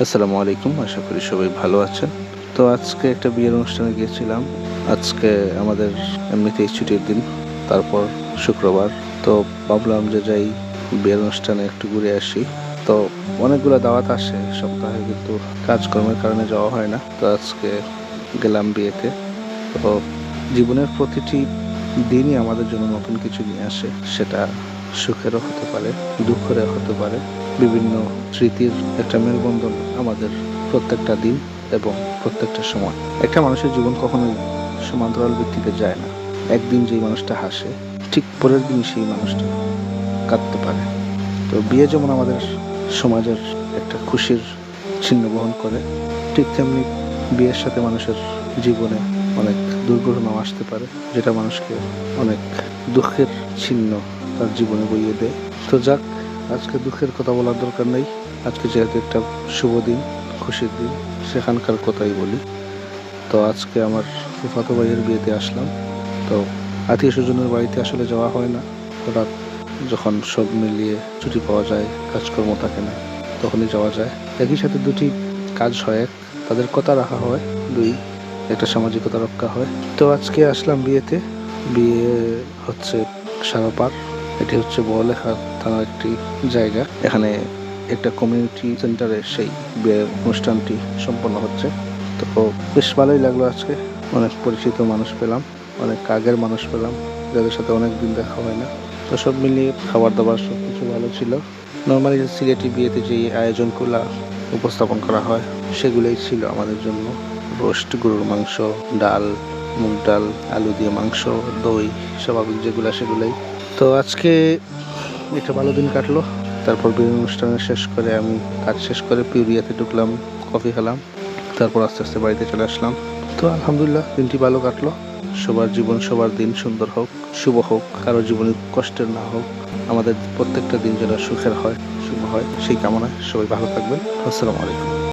আসসালামু আলাইকুম। আশা করি সবাই ভালো আছেন। তো আজকে একটা বিয়ের অনুষ্ঠানে গিয়েছিলাম। আজকে আমাদের এমনিতেই ছুটির দিন। তারপর শুক্রবার। তো ভাবলাম যে যাই বিয়ের অনুষ্ঠানে একটু ঘুরে আসি। তো অনেকগুলো দাওয়াত আসে সপ্তাহে, কিন্তু কাজকর্মের কারণে যাওয়া হয় না। তো আজকে গেলাম বিয়েতে। তো জীবনের প্রতিটি দিনই আমাদের জন্য নতুন কিছু নিয়ে আসে। সেটা সুখেরও হতে পারে, দুঃখেরও হতে পারে। বিভিন্ন স্মৃতির একটা মেলবন্ধন আমাদের প্রত্যেকটা দিন এবং প্রত্যেকটা সময়। একটা মানুষের জীবন কখনোই সমান্তরাল ভিত্তিতে যায় না। একদিন যেই মানুষটা হাসে, ঠিক পরের দিন সেই মানুষটা কাঁদতে পারে। তো বিয়ে যেমন আমাদের সমাজের একটা খুশির চিহ্ন বহন করে, ঠিক তেমনি বিয়ের সাথে মানুষের জীবনে অনেক দুর্ঘটনাও আসতে পারে, যেটা মানুষকে অনেক দুঃখের চিহ্ন তার জীবনে বইয়ে দেয়। তো যাক, আজকে দুঃখের কথা বলার দরকার নেই। আজকে যেহেতু একটা শুভ দিন, খুশির দিন, সেখানকার কথাই বলি। তো আজকে আমার ফুফাতো ভাইয়ের বিয়েতে আসলাম। তো আত্মীয় স্বজনের বাড়িতে আসলে যাওয়া হয় না। হঠাৎ যখন সব মিলিয়ে ছুটি পাওয়া যায়, কাজকর্ম থাকে না, তখনই যাওয়া যায়। একই সাথে দুটি কাজ হয়। এক, তাদের কথা রাখা হয়। দুই, একটা সামাজিকতা রক্ষা হয়। তো আজকে আসলাম বিয়েতে। বিয়ে হচ্ছে সারাপার। এটি হচ্ছে বড়লেখা থানার একটি জায়গা। এখানে একটা কমিউনিটি সেন্টারে সেই বিয়ের অনুষ্ঠানটি সম্পন্ন হচ্ছে। তো বেশ ভালোই লাগলো আজকে। অনেক পরিচিত মানুষ পেলাম, অনেক আগের মানুষ পেলাম, যাদের সাথে অনেক দিন দেখা হয় না। তো সব মিলিয়ে খাবার দাবার সব কিছু ভালো ছিল। নর্মালি সিলেটি বিয়েতে যে আয়োজনগুলো উপস্থাপন করা হয়, সেগুলোই ছিল আমাদের জন্য। রোস্ট, গরুর মাংস, ডাল, মুগ ডাল, আলু দিয়ে মাংস, দই, স্বাভাবিক যেগুলো সেগুলোই। তো আজকে একটা ভালো দিন কাটলো। তারপর বিয়ের অনুষ্ঠান শেষ করে আমি কাজ শেষ করে পিউরিয়াতে ঢুকলাম, কফি খেলাম। তারপর আস্তে আস্তে বাড়িতে চলে আসলাম। তো আলহামদুলিল্লাহ, দিনটি ভালো কাটলো। সবার জীবন, সবার দিন সুন্দর হোক, শুভ হোক, কারো জীবনে কষ্টের না হোক। আমাদের প্রত্যেকটা দিন যেন সুখের হয়, শুভ হয়, সেই কামনায় সবাই ভালো থাকবেন। আসসালামু আলাইকুম।